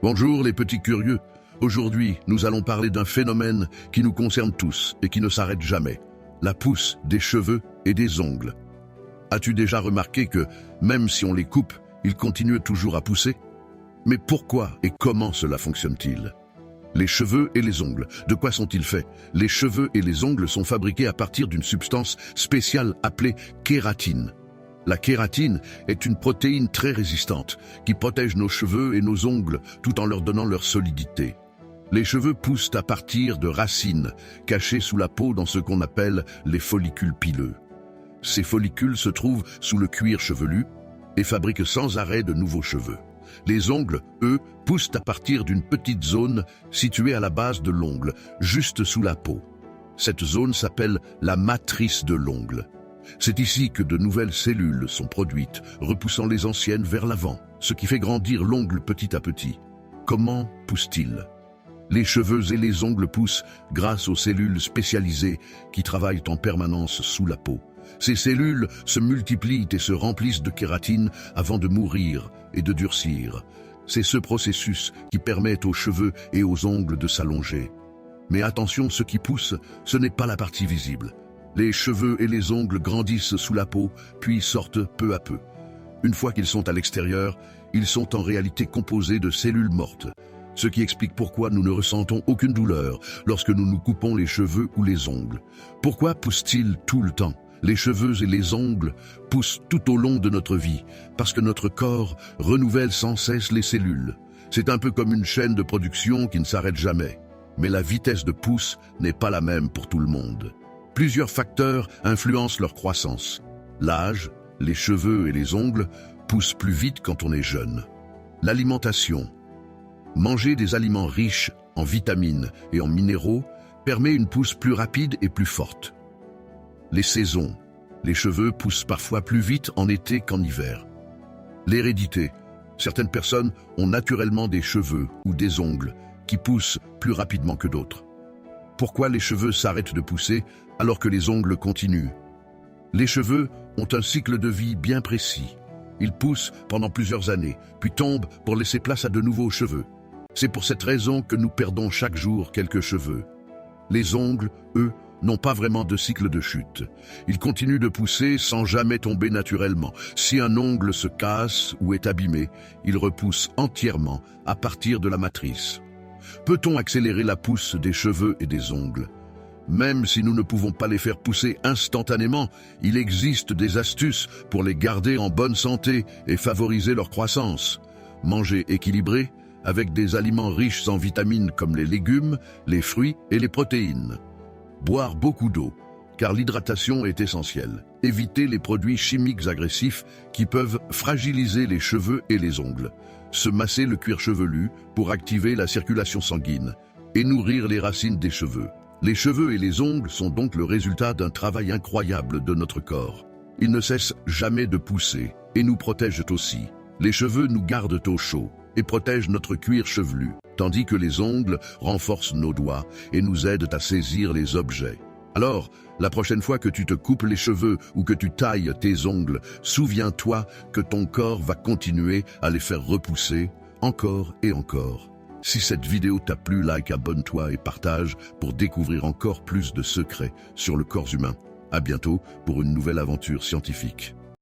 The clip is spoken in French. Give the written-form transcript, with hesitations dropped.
Bonjour les petits curieux. Aujourd'hui, nous allons parler d'un phénomène qui nous concerne tous et qui ne s'arrête jamais. La pousse des cheveux et des ongles. As-tu déjà remarqué que, même si on les coupe, ils continuent toujours à pousser? Mais pourquoi et comment cela fonctionne-t-il? Les cheveux et les ongles, de quoi sont-ils faits? Les cheveux et les ongles sont fabriqués à partir d'une substance spéciale appelée kératine. La kératine est une protéine très résistante qui protège nos cheveux et nos ongles tout en leur donnant leur solidité. Les cheveux poussent à partir de racines cachées sous la peau dans ce qu'on appelle les follicules pileux. Ces follicules se trouvent sous le cuir chevelu et fabriquent sans arrêt de nouveaux cheveux. Les ongles, eux, poussent à partir d'une petite zone située à la base de l'ongle, juste sous la peau. Cette zone s'appelle la matrice de l'ongle. C'est ici que de nouvelles cellules sont produites, repoussant les anciennes vers l'avant, ce qui fait grandir l'ongle petit à petit. Comment pousse-t-il? Les cheveux et les ongles poussent grâce aux cellules spécialisées qui travaillent en permanence sous la peau. Ces cellules se multiplient et se remplissent de kératine avant de mourir et de durcir. C'est ce processus qui permet aux cheveux et aux ongles de s'allonger. Mais attention, ce qui pousse, ce n'est pas la partie visible. Les cheveux et les ongles grandissent sous la peau, puis sortent peu à peu. Une fois qu'ils sont à l'extérieur, ils sont en réalité composés de cellules mortes. Ce qui explique pourquoi nous ne ressentons aucune douleur lorsque nous nous coupons les cheveux ou les ongles. Pourquoi poussent-ils tout le temps? Les cheveux et les ongles poussent tout au long de notre vie, parce que notre corps renouvelle sans cesse les cellules. C'est un peu comme une chaîne de production qui ne s'arrête jamais. Mais la vitesse de pousse n'est pas la même pour tout le monde. Plusieurs facteurs influencent leur croissance. L'âge, les cheveux et les ongles poussent plus vite quand on est jeune. L'alimentation. Manger des aliments riches en vitamines et en minéraux permet une pousse plus rapide et plus forte. Les saisons. Les cheveux poussent parfois plus vite en été qu'en hiver. L'hérédité. Certaines personnes ont naturellement des cheveux ou des ongles qui poussent plus rapidement que d'autres. Pourquoi les cheveux s'arrêtent de pousser alors que les ongles continuent? Les cheveux ont un cycle de vie bien précis. Ils poussent pendant plusieurs années, puis tombent pour laisser place à de nouveaux cheveux. C'est pour cette raison que nous perdons chaque jour quelques cheveux. Les ongles, eux, n'ont pas vraiment de cycle de chute. Ils continuent de pousser sans jamais tomber naturellement. Si un ongle se casse ou est abîmé, il repousse entièrement à partir de la matrice. Peut-on accélérer la pousse des cheveux et des ongles? Même si nous ne pouvons pas les faire pousser instantanément, il existe des astuces pour les garder en bonne santé et favoriser leur croissance. Manger équilibré, avec des aliments riches en vitamines comme les légumes, les fruits et les protéines. Boire beaucoup d'eau, car l'hydratation est essentielle. Éviter les produits chimiques agressifs qui peuvent fragiliser les cheveux et les ongles. Se masser le cuir chevelu pour activer la circulation sanguine et nourrir les racines des cheveux. Les cheveux et les ongles sont donc le résultat d'un travail incroyable de notre corps. Ils ne cessent jamais de pousser et nous protègent aussi. Les cheveux nous gardent au chaud et protègent notre cuir chevelu, tandis que les ongles renforcent nos doigts et nous aident à saisir les objets. Alors, la prochaine fois que tu te coupes les cheveux ou que tu tailles tes ongles, souviens-toi que ton corps va continuer à les faire repousser encore et encore. Si cette vidéo t'a plu, like, abonne-toi et partage pour découvrir encore plus de secrets sur le corps humain. À bientôt pour une nouvelle aventure scientifique.